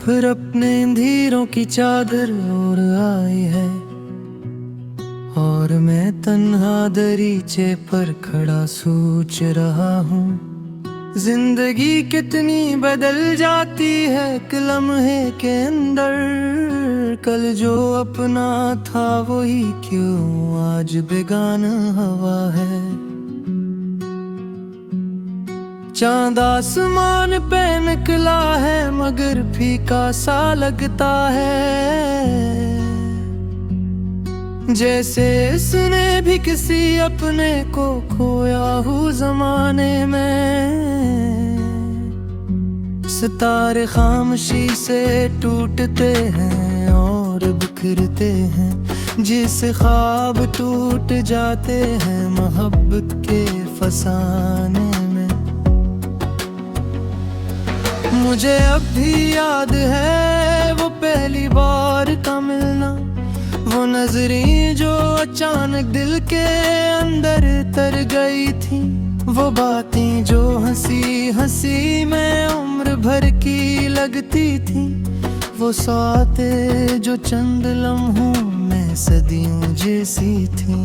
फिर अपने अंधेरों की चादर ओढ़ आई है और मैं तन्हा दरीचे पर खड़ा सोच रहा हूँ, जिंदगी कितनी बदल जाती है एक लम्हे के अंदर। कल जो अपना था वही क्यों आज बेगाना हवा है। चांद आसमान पे निकला है मगर फीका सा लगता है, जैसे इसने भी किसी अपने को खोया हो जमाने में। सितारे खामोशी से टूटते हैं और बिखरते हैं, जिसे ख्वाब टूट जाते हैं मोहब्बत के फसाने में। मुझे अब भी याद है वो पहली बार का मिलना, वो नजरें जो अचानक दिल के अंदर तर गई थी, वो बातें जो हंसी हंसी में उम्र भर की लगती थी, वो सातें जो चंद लम्हों में सदियों जैसी थी।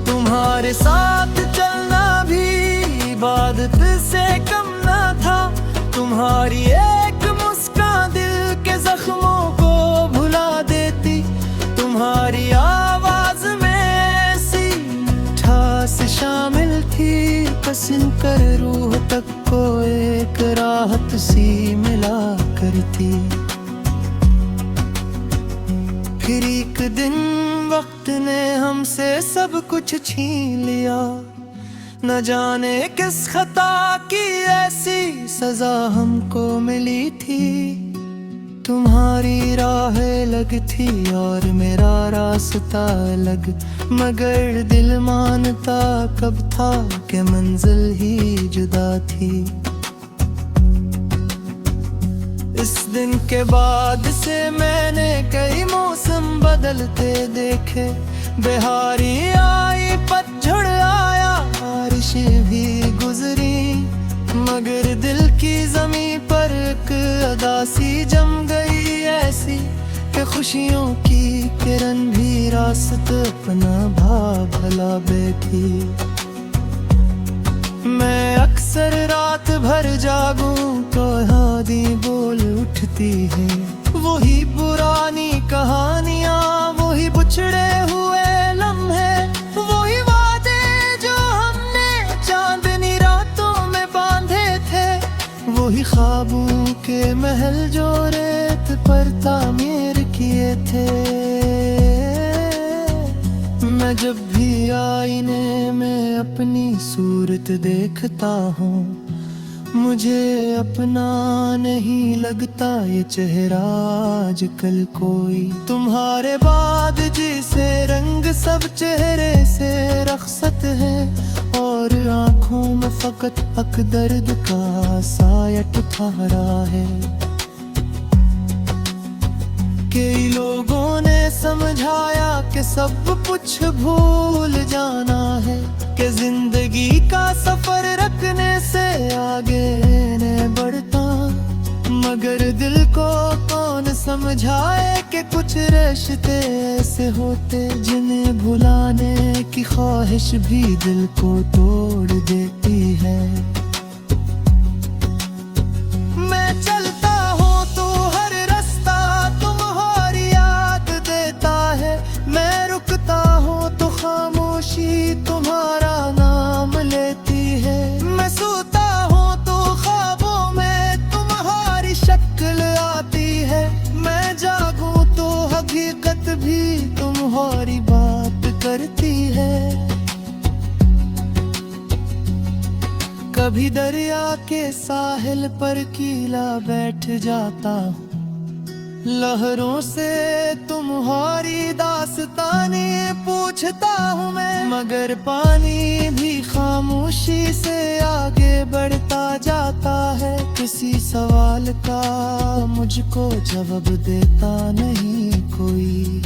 तुम्हारे साथ चलना भी इबादत से कम ना था, तुम्हारी एक मुस्कान दिल के जख्मों को भुला देती, तुम्हारी आवाज में ऐसी मिठास शामिल थी, कसीम कर रूह तक को एक राहत सी मिला करती। फिर एक दिन वक्त ने हमसे सब कुछ छीन लिया, न जाने किस खता की ऐसी सजा हमको मिली थी। तुम्हारी राह अलग थी और मेरा रास्ता अलग, मगर दिल मानता कब था कि मंजिल ही जुदा थी। इस दिन के बाद से मैंने कई मौसम बदलते देखे, बिहारी आई पतझड़ आया बारिशें भी गुजरी, मगर दिल की जमीन पर एक अदासी जम गई ऐसी कि खुशियों की किरण भी रास्ते अपना भला बैठी। मैं अक्सर रात भर जागूं तो यादें बोल उठती है, वही पुरानी कहानियां, वही बिछड़े हुए लम्हे, वही वादे जो हमने चांदनी रातों में बांधे थे, वही ख्वाबों के महल जो रेत पर तामीर किए थे। मैं जब भी आईने में अपनी सूरत देखता हूँ, मुझे अपना नहीं लगता ये चेहरा आजकल कोई। तुम्हारे बाद जिसे रंग सब चेहरे से रखसत है, और आँखों में फकत हक दर्द का साया ठहरा है। कई लोगों ने समझाया कि सब कुछ भूल जाना है, कि जिंदगी का सफर रखने से आगे न बढ़ता, मगर दिल को कौन समझाए कि कुछ रिश्ते ऐसे होते जिन्हें भुलाने की ख्वाहिश भी दिल को तोड़ देती है। मैं चलता हूँ तो हर रास्ता तुम्हारी याद देता है, मैं रुकता हूँ तो खामोशी तुम्हारा नाम लेती है, मैं सोता हूँ तो ख्वाबों में तुम्हारी शक्ल आती है, मैं जागूं तो हकीकत भी तुम्हारी बात करती है। कभी दरिया के साहिल पर कीला बैठ जाता हूँ, लहरों से तुम्हारी दास्तानी पूछता हूँ मैं, मगर पानी भी खामोशी से आगे बढ़ता जाता है, किसी सवाल का मुझको जवाब देता नहीं कोई।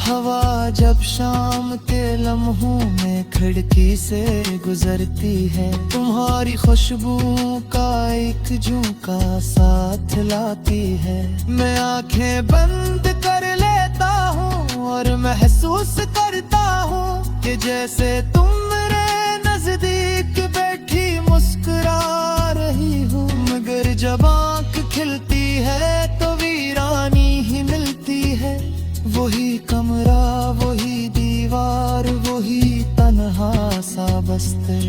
हवा जब शाम के लम्हों में खिड़की से गुजरती है, तुम्हारी खुशबू का एक झोंका साथ लाती है। मैं आंखें बंद कर लेता हूँ और महसूस करता हूँ कि जैसे तुम मेरे नजदीक बैठी मुस्कुरा रही हो। मगर जब आँख खिलती है तो वीरानी ही मिलती है। वही कमरा, वही दीवार, वही तन्हा सा बस्तर,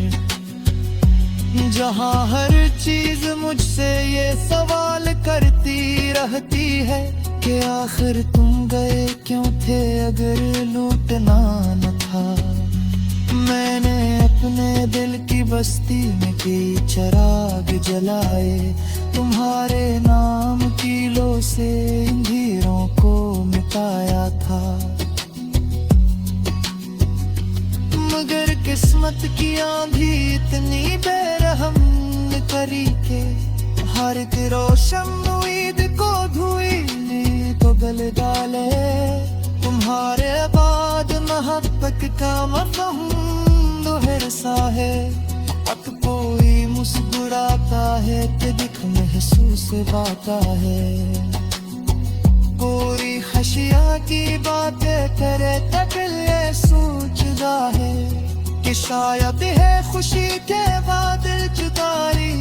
जहाँ हर चीज मुझसे ये सवाल करती रहती है कि आखिर तुम गए क्यों थे अगर लूटना न था। मैंने अपने दिल की बस्ती में की चिराग जलाए, तुम्हारे नाम कीलों से अंधेरों को मिटाया था। मगर किस्मत की आंधी इतनी बेरहम करी के हर एक रोशन उम्मीद को धुएं तो गल डाले। तुम्हारे बाद मोहब्बत का मफ़हूम दोहर सा है। अब कोई मुस्कुराता है कि दिख महसूस पाता है। कोई खशिया की बातें करे तो दिल ये सोचता है कि शायद है खुशी के बादल जुदाई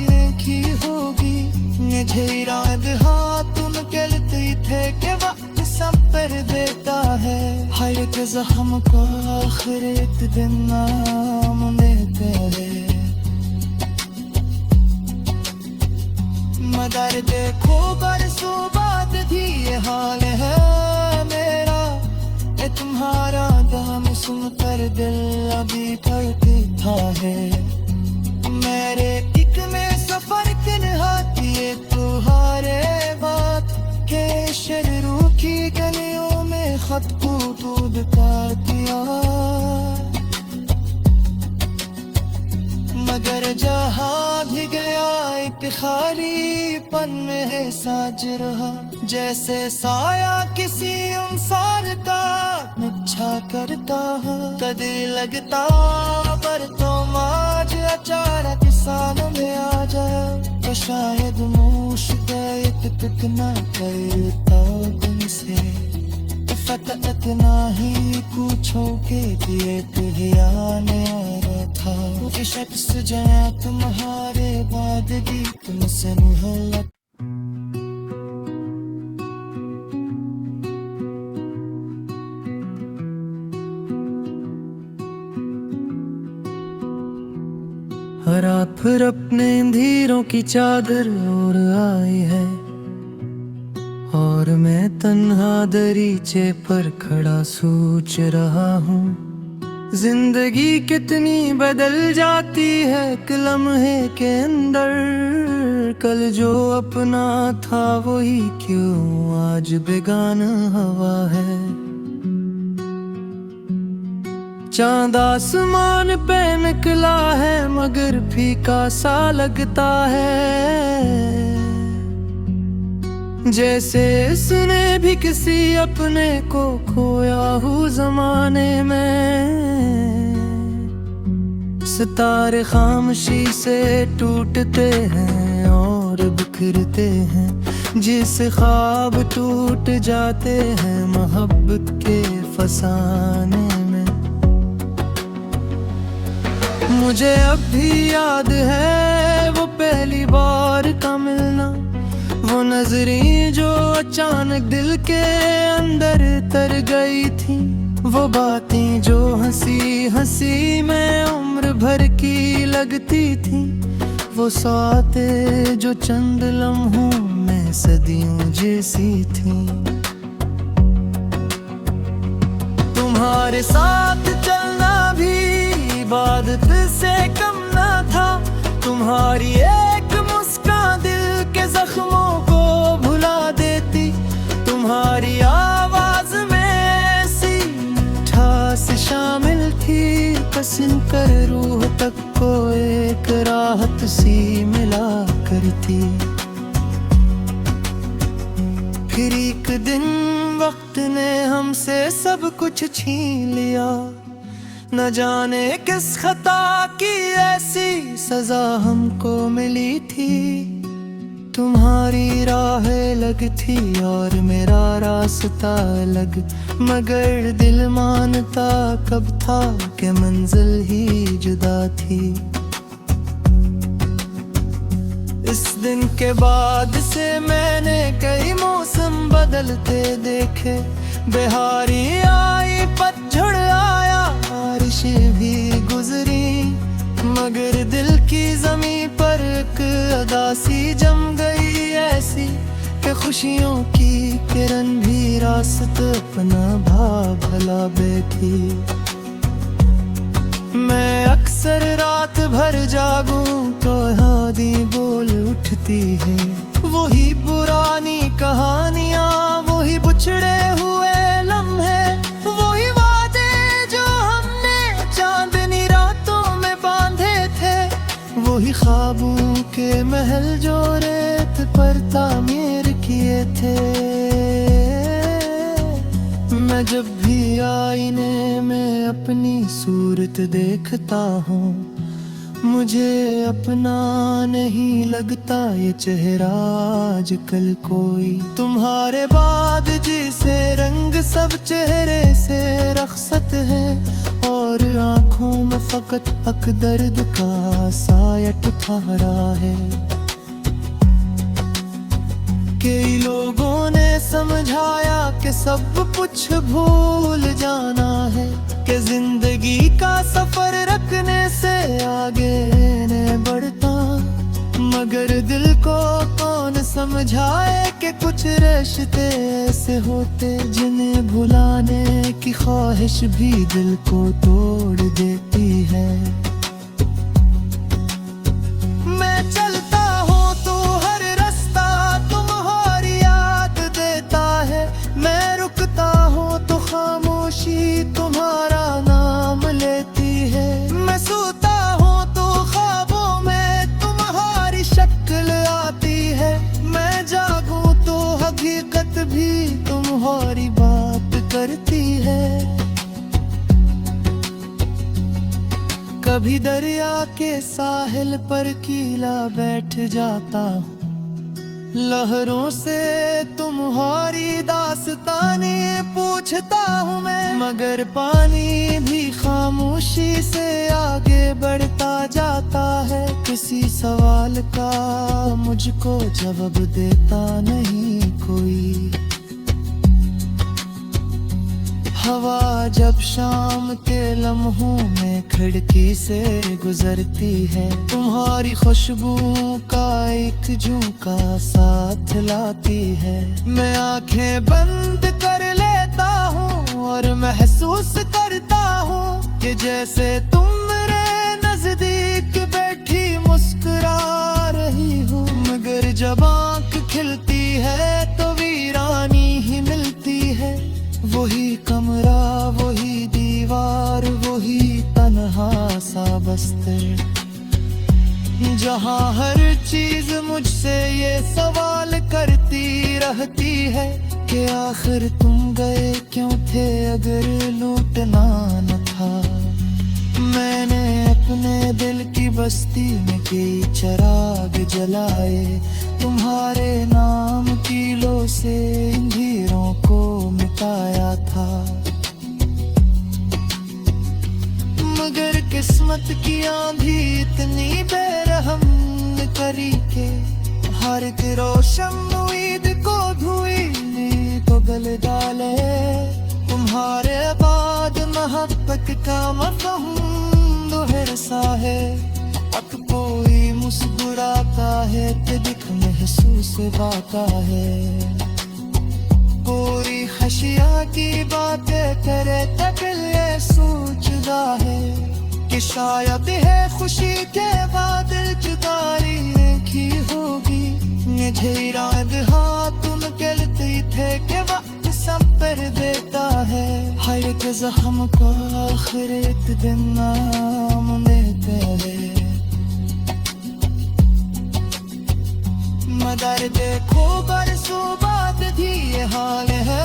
की होगी। मुझे याद हाथ निकलते थे कि वक्त सब पर देता है। हर एक जख्म को आखिर एक दिन नाम देते हैं। मगर देखो बरसों बाद भी ये हाल है मेरा। ये तुम्हारा दाम सुनकर दिल अभी धड़कता है। मेरे एक में सफर के निहाती ये तुम्हारे बात के शरू की गलियों में खत को दूध कर दिया। मगर जहाँ भी गया एक खालीपन में साज रहा। जैसे साया किसी इंसान का इच्छा करता है। कदे लगता पर तुम आज अचानक सामने आ जाए तो शायद मुश्किल तक न करता तुमसे। फकत इतना ही पूछो के दिए तुझे आने था। ये शख्स जया तुम्हारे बाद भी तुमसे मोहब्बत। रात फिर अपने अंधेरों की चादर ओढ़ आई है और मैं तन्हा दरीचे पर खड़ा सोच रहा हूँ। जिंदगी कितनी बदल जाती है एक लम्हे के अंदर। कल जो अपना था वही क्यों आज बेगाना हवा है। चांद आसमान पे निकला है मगर फीका सा लगता है। जैसे इसने भी किसी अपने को खोया हो जमाने में। सितारे खामोशी से टूटते हैं और बिखरते हैं। जिसे ख्वाब टूट जाते हैं मोहब्बत के फसाने में। मुझे अब भी याद है वो पहली बार का मिलना। वो नजरें जो अचानक दिल के अंदर तर गई थी। वो बातें जो हंसी हंसी में उम्र भर की लगती थी। वो सातें जो चंद लम्हों में सदियों जैसी थी। तुम्हारे साथ चलना भी इबादत से कम ना था। तुम्हारी एक मुस्कान दिल के जख्मों को भुला देती। तुम्हारी आवाज में ऐसी मिठास शामिल थी। पसंद कर रूह तक को एक राहत सी मिला करती। फिर एक दिन वक्त ने हमसे सब कुछ छीन लिया, न जाने किस खता की ऐसी सजा हमको मिली थी। तुम्हारी राह अलग थी और मेरा रास्ता अलग, मगर दिल मानता कब था कि मंजिल ही जुदा थी। इस दिन के बाद से मैंने कई मौसम बदलते देखे, बिहारी आई, पतझड़ आया, बारिशें भी गुजरी, मगर दिल की जमीन पर एक उदासी जम गई ऐसी कि खुशियों की किरण भी रास्त अपना भला बैठी। मैं अक्सर रात भर जागूं तो यादें बोल उठती है, वही पुरानी कहानियां, वही बुछड़े हुए लम्हे, वही वादे जो हमने चांदनी रातों में बांधे थे, वही ख्वाबों के महल जो रेत पर तामीर किए थे। मैं जब भी आईने में अपनी सूरत देखता हूँ, मुझे अपना नहीं लगता ये चेहरा आजकल कोई। तुम्हारे बाद जिसे रंग सब चेहरे से रखसत है, और आँखों में फकत हक दर्द का साया ठहरा है। कई लोगों ने समझाया कि सब कुछ भूल जाना है, कि जिंदगी का सफर रखने से आगे नहीं बढ़ता, मगर दिल को कौन समझाए कि कुछ रिश्ते ऐसे होते जिन्हें भुलाने की ख्वाहिश भी दिल को तोड़ देती है। मैं चलता हूँ तो हर रास्ता तुम्हारी याद देता है, मैं रुकता हूँ तो खामोशी तुम्हारा नाम लेती है। मैं सोता हूँ तो ख्वाबों में तुम्हारी शक्ल आती है, मैं जागूं तो हकीकत भी तुम्हारी बात करती है। कभी दरिया के साहिल पर कीला बैठ जाता हूँ, लहरों से तुम्हारी दास्तानी पूछता हूँ मैं, मगर पानी भी खामोशी से आगे बढ़ता जाता है। किसी सवाल का मुझको जवाब देता नहीं कोई। हवा जब शाम के लम्हों में खिड़की से गुजरती है, तुम्हारी खुशबू का एक झोंका साथ लाती है। मैं आंखें बंद कर लेता हूँ और महसूस करता हूँ कि जैसे तुम मेरे नजदीक बैठी मुस्कुरा रही हो, मगर जब आँख खिलती है तो वीरानी ही मिलती है। वही कमरा, वही दीवार, वही तन्हा सा बस्तर, जहाँ हर चीज मुझसे ये सवाल करती रहती है कि आखिर तुम गए क्यों थे अगर लूटना न था। मैंने अपने दिल की बस्ती में कई चिराग जलाए, तुम्हारे नाम कीलों से अंधेरों को मिटाया था, मगर किस्मत की आंधी इतनी बेरहम करी के हर एक रोशन उम्मीद को धुएं को गले डाले। तुम्हारे बाद मोहब्बत का मफ़हूम दोहर सा है, अब कोई मुस्कुराता है तो दिख महसूस पाता है। पूरी खशिया की बातें करे तक ये सोचता है कि शायद है खुशी के बाद जुदाई एक ही होगी। मुझे याद हाँ तुम कहते थे कि वक्त सब पर देता है, हर एक जख्म को आखिर एक दिन नाम देते हैं। मगर देखो बरसों बाद भी ये हाल है,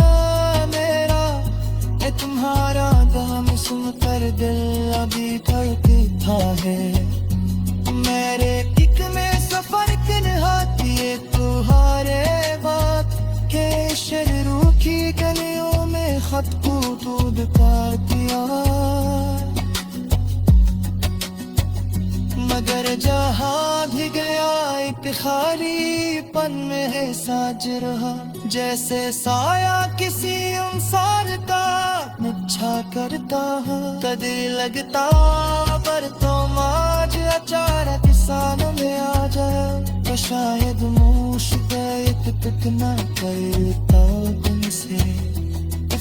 है। मेरे एक में सफर किए तुहारे बात के शहरों की गलियों में खत को दूध का दिया। मगर जहाँ भी गया एक खालीपन में है साज रहा, जैसे साया किसी इंसान का अच्छा करता है। कदर लगता पर तो आज अचानक सामने आ जाए तो शायद मुझ पे इतक ना करता तुमसे।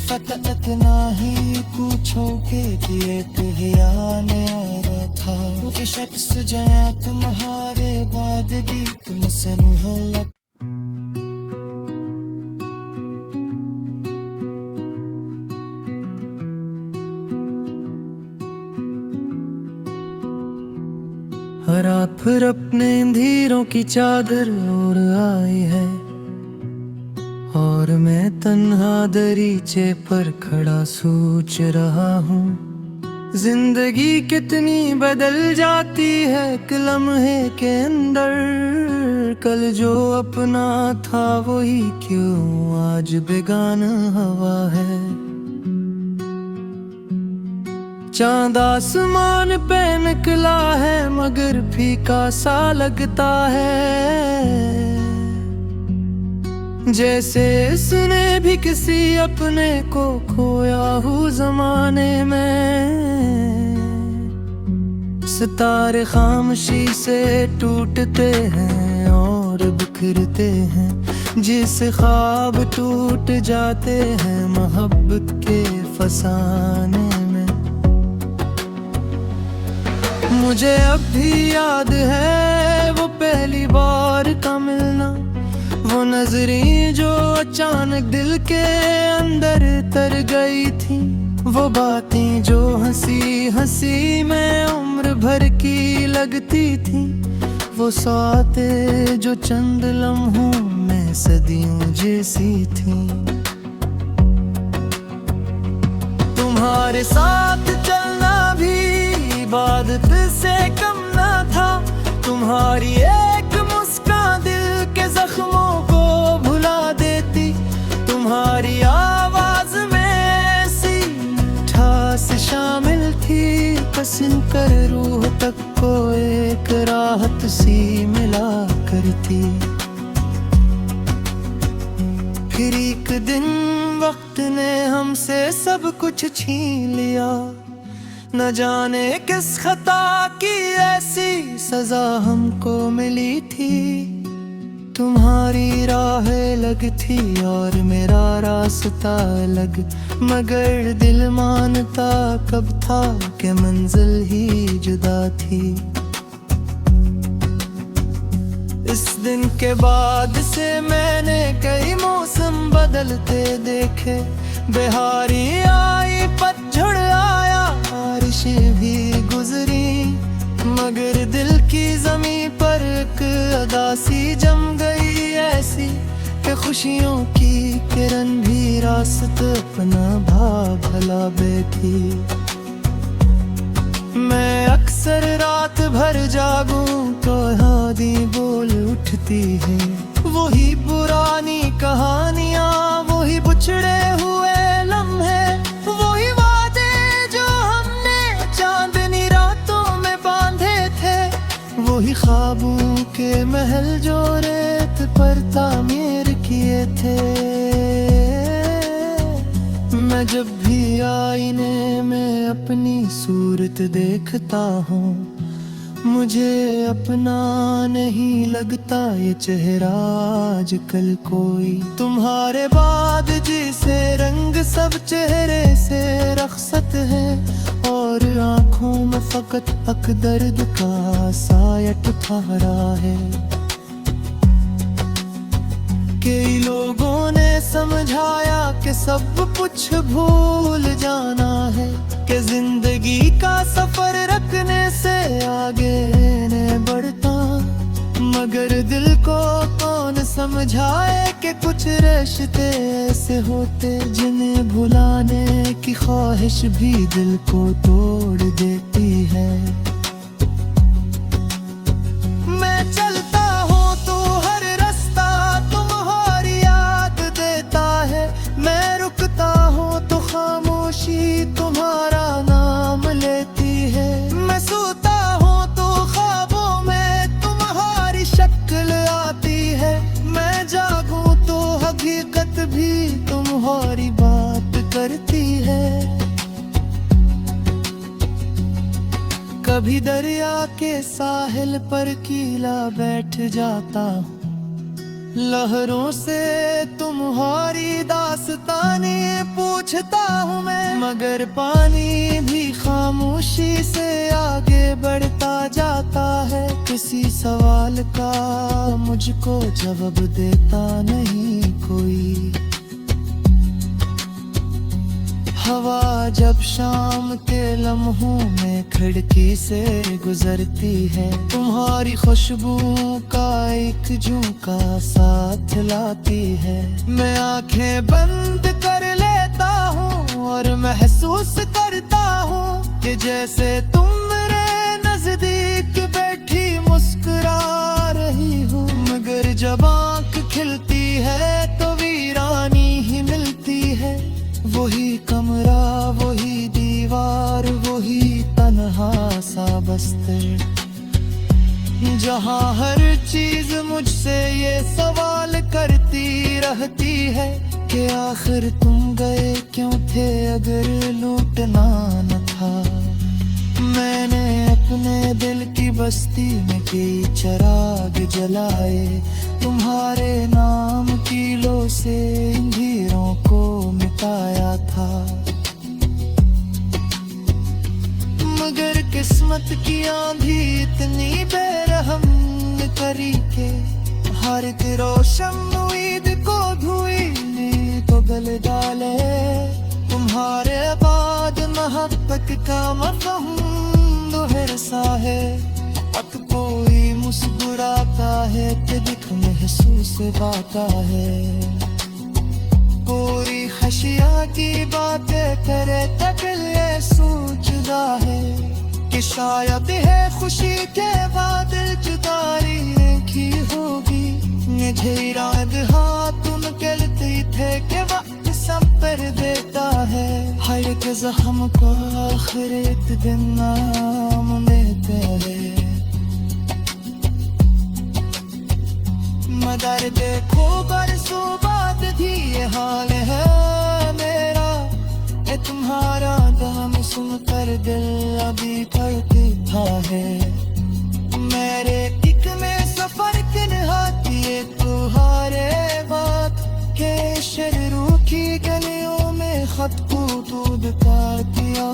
फकत ना ही पूछो के दिए तुहियाने आ रहा था कि शख्स जया तुम्हारे बाद भी तुमसे मोहल्ला। रात फिर अपने अंधेरों की चादर ओढ़ आई है और मैं तन्हा दरीचे पर खड़ा सोच रहा हूँ, जिंदगी कितनी बदल जाती है एक लम्हे के अंदर। कल जो अपना था वही क्यों आज बेगाना हवा है। चांद आसमान पे निकला है मगर फीका सा लगता है, जैसे इसने भी किसी अपने को खोया हो जमाने में। सितारे खामोशी से टूटते हैं और बिखरते हैं, जिस ख्वाब टूट जाते हैं मोहब्बत के फसाने में। मुझे अब भी याद है वो पहली बार का मिलना, वो नजरें जो अचानक दिल के अंदर तर गई थी, वो बातें जो हंसी हंसी में उम्र भर की लगती थी, वो सातें जो चंद लम्हों में सदियों जैसी थी। तुम्हारे साथ चलना भी इबादत से कम ना था, तुम्हारी एक मुस्कान दिल के जख्मों को भुला देती, तुम्हारी आवाज में ऐसी मिठास शामिल थी, पसंद कर रूह तक को एक राहत सी मिला करती। फिर एक दिन वक्त ने हमसे सब कुछ छीन लिया, न जाने किस खता की ऐसी सजा हमको मिली थी। तुम्हारी राह अलग थी और मेरा रास्ता अलग, मगर दिल मानता कब था कि मंजिल ही जुदा थी। इस दिन के बाद से मैंने कई मौसम बदलते देखे, बिहारी आई पतझड़ आया बारिशें भी गुजरी, मगर दिल की जमीन पर एक अदासी जम गई ऐसी कि खुशियों की किरण भी रास्ते अपना भला बैठी। मैं अक्सर रात भर जागूं तो हादी बोल उठती है, वही पुरानी कहानियां, वही बुछड़े हुए लम्हे, वही वादे जो हमने चांदनी रातों में बांधे थे, वही ख्वाबों के महल जो रेत पर तामीर किए थे। मैं जब भी आईने में अपनी सूरत देखता हूँ, मुझे अपना नहीं लगता ये चेहरा आजकल कोई। तुम्हारे बाद जिसे रंग सब चेहरे से रखसत है, और आँखों में फकत हक दर्द का साया ठहरा है। कई लोगों ने समझाया कि सब कुछ भूल जाना है, कि जिंदगी का सफर रखने से आगे ने बढ़ता, मगर दिल को कौन समझाए कि कुछ रिश्ते ऐसे होते जिन्हें भुलाने की ख्वाहिश भी दिल को तोड़ देती है। करती है। कभी दरिया के साहिल पर कीला बैठ जाता हूँ, लहरों से तुम्हारी दास्तानी पूछता हूँ मैं, मगर पानी भी खामोशी से आगे बढ़ता जाता है। किसी सवाल का मुझको जवाब देता नहीं कोई। हवा जब शाम के लम्हों में खिड़की से गुजरती है, तुम्हारी खुशबू का एक झोंका साथ लाती है। मैं आंखें बंद कर लेता हूँ और महसूस करता हूँ कि जैसे तुम मेरे नजदीक बैठी मुस्कुरा रही हो, मगर जब आंख खिलती है तो वीरानी ही मिलती है। वही कमरा, वही दीवार, वही तन्हा सा बस्तर, जहाँ हर चीज मुझसे ये सवाल करती रहती है कि आखिर तुम गए क्यों थे अगर लूटना न था। मैंने अपने दिल की बस्ती में कई चिराग जलाए, तुम्हारे नाम कीलों से अंधेरों को मिटाया था। मगर किस्मत की आंधी इतनी बेरहम करी के हर एक रोशन उम्मीद को धुई ने तो गल डाले। तुम्हारे बाद मोहब्बत का मफ़हूम दोहर सा है, अब कोई मुस्कुराता है कि दिख महसूस पाता है। पूरी खशिया की बातें करे तक ये सोचता है कि शायद है खुशी के बाद जुदाई की होगी। मुझे रात हाथ तुम कहते थे कि वक्त सब पर देता है, हर एक जख्म को आखिर एक दिन नाम देते हैं। मगर देखो बरसों बाद भी ये हाल है मेरा, ये तुम्हारा दाम सुनकर दिल अभी धड़कता है। मेरे दिक में सफर के नहाती है तुम्हारे बात के शरू की गलियों में खत को दूध का दिया।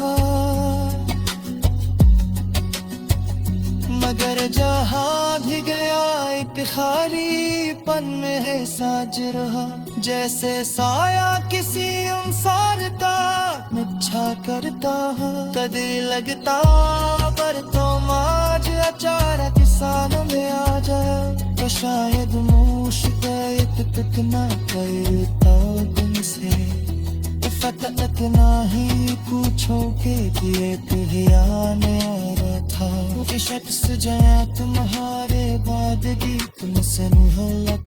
मगर जहाँ भी गया एक खालीपन में है साज रहा, जैसे साया किसी इंसान का मिच्छा करता है। कदे लगता पर तो आज अचानक सामने आ जाए तो शायद मुश्किल कितना करता तुमसे। फकत इतना ही पूछोगे कि एक आने वाला था, कि शख्स जया तुम्हारे बाद भी तुमसे मोहब्बत।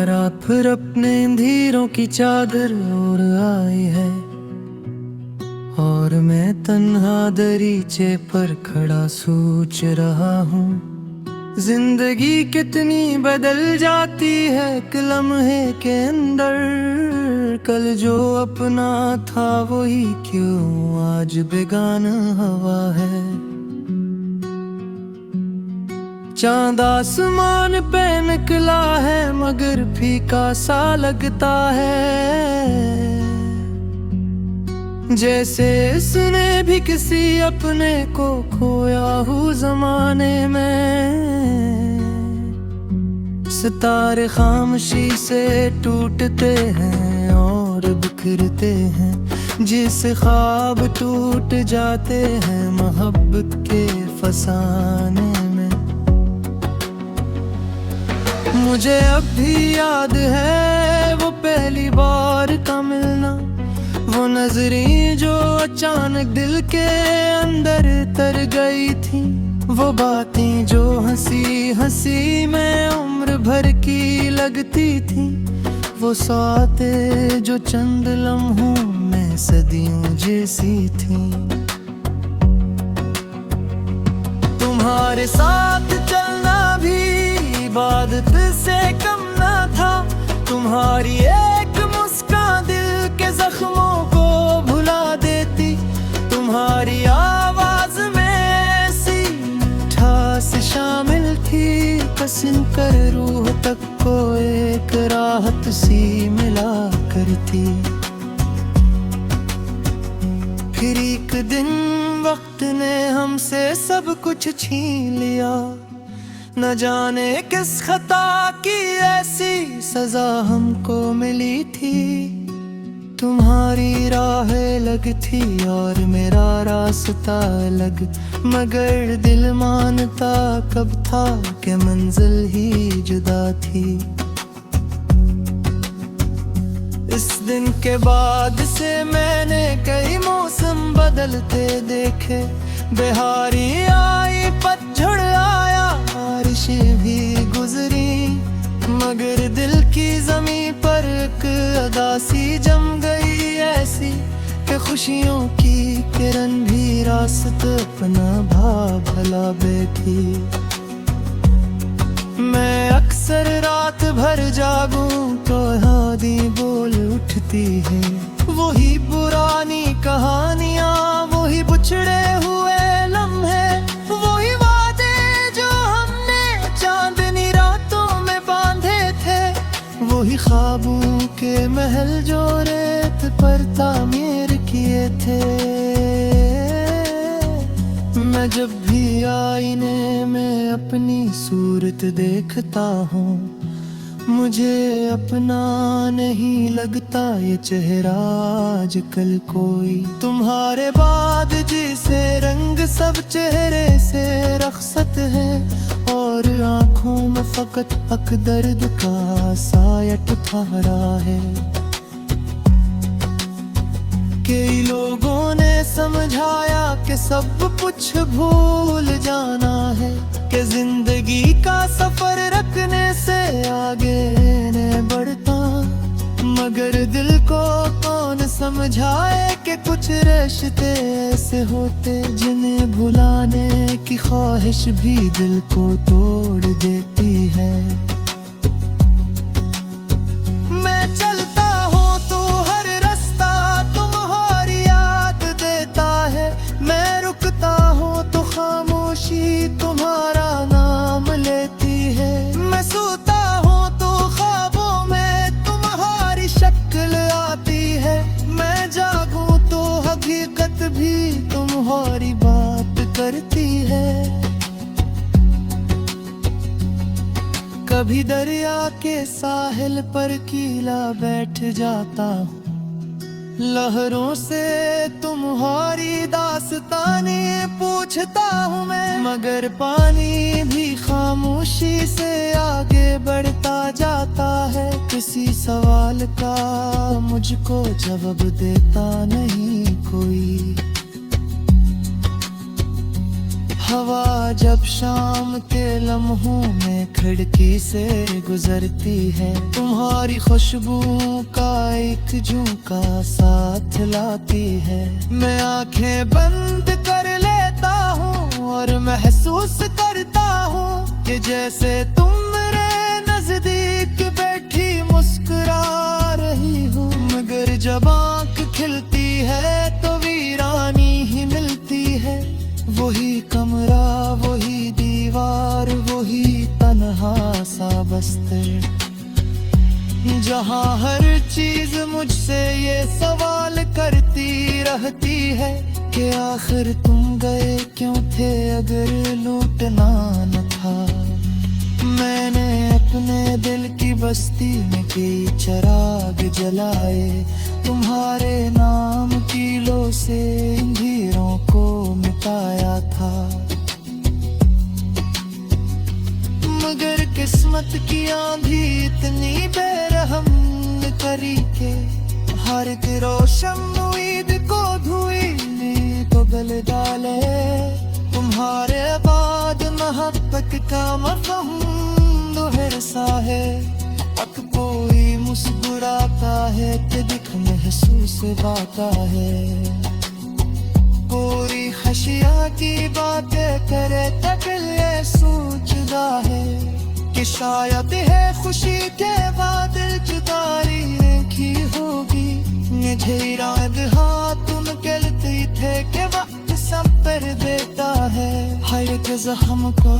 रात फिर अपने अंधेरों की चादर ओढ़ आई है, और मैं तन्हा दरीचे पर खड़ा सोच रहा हूँ। जिंदगी कितनी बदल जाती है एक लम्हे के अंदर, कल जो अपना था वही क्यों आज बेगाना हवा है। चांद आसमान पे निकला है मगर फीका सा लगता है, जैसे इसने भी किसी अपने को खोया हो जमाने में। सितारे खामोशी से टूटते हैं और बिखरते हैं, जिस ख्वाब टूट जाते हैं मोहब्बत के फसाने में। मुझे अब भी याद है वो पहली बार का मिलना, वो नजरें जो अचानक दिल के अंदर तर गई थी, वो बातें जो हंसी हंसी में उम्र भर की लगती थी, वो सातें जो चंद लम्हों में सदियों जैसी थी। तुम्हारे साथ चलना भी इबादत से कम ना था। तुम्हारी एक मुस्कान दिल के जख्मों को भुला देती। तुम्हारी आवाज में ऐसी मिठास शामिल थी, पसीन कर रूह तक को एक राहत सी मिला करती। फिर एक दिन वक्त ने हमसे सब कुछ छीन लिया। न जाने किस खता की ऐसी सजा हमको मिली थी। तुम्हारी राह अलग थी और मेरा रास्ता अलग, मगर दिल मानता कब था कि मंजिल ही जुदा थी। इस दिन के बाद से मैंने कई मौसम बदलते देखे। बिहारी आई, पतझड़ आया, बारिशें भी गुजरी, मगर दिल की जमीन पर एक अदासी जम गई ऐसी कि खुशियों की किरण भी रास्ते अपना भला बैठी। मैं अक्सर रात भर जागूं तो हादी बोल उठती है। वही पुरानी कहानियां, वही बुछड़े हुए लम्हे, वही वादे जो हमने चांदनी रातों में बांधे थे, वही ख्वाबों के महल जो रेत पर तामीर किए थे। मैं जब भी आईने में अपनी सूरत देखता हूँ, मुझे अपना नहीं लगता ये चेहरा आजकल कोई। तुम्हारे बाद जिसे रंग सब चेहरे से रखसत है, और आँखों में फकत अक दर्द का सायट ठहरा है। कई लोगों ने समझाया कि सब कुछ भूल जाना है, कि जिंदगी का सफर रखने से आगे नहीं बढ़ता। मगर दिल को कौन समझाए कि कुछ रिश्ते ऐसे होते जिन्हें भुलाने की ख्वाहिश भी दिल को तोड़ देती है। मैं चलता हूँ तो हर रास्ता तुम्हारी याद देता है। मैं रुकता हूँ तो खामोशी तुम्हारा नाम लेती है। मैं सोता हूँ तो ख्वाबों में तुम्हारी शक्ल आती है। मैं जागूं तो हकीकत भी तुम्हारी बात करती है। कभी दरिया के साहिल पर कीला बैठ जाता हूँ, लहरों से तुम्हारी दास्तानी पूछता हूँ मैं, मगर पानी भी खामोशी से आगे बढ़ता जाता है। किसी सवाल का मुझको जवाब देता नहीं कोई। हवा जब शाम के लम्हों में खिड़की से गुजरती है, तुम्हारी खुशबू का एक झोंका साथ लाती है। मैं आंखें बंद कर लेता हूँ और महसूस करता हूँ कि जैसे तुम मेरे नजदीक बैठी मुस्कुरा रही हो। मगर जब आँख खिलती है तो वीरानी ही मिलती है। वही कमरा, वही दीवार, वही तन्हा सा बस्तर, जहाँ हर चीज मुझसे ये सवाल करती रहती है कि आखिर तुम गए क्यों थे अगर लूटना न था। मैंने अपने दिल की बस्ती में कई चिराग जलाए, तुम्हारे नाम कीलों से अंधेरों को मिटाया था। मगर किस्मत की आंधी इतनी बेरहम करी के हर एक रोशन उम्मीद को धुई ने तो गल डाले। तुम्हारे बाद मोहब्बत का मफ़हूम दोहर सा है। अब कोई मुस्कुराता है कि दिख महसूस बाता है। पूरी खशिया की बात के करे ते दिल ये सोचदा है कि शायद है खुशी के बाद जुदाई की होगी मुझे रात हाथ उनके थे के वक्त सब पर देता है हर जख्म को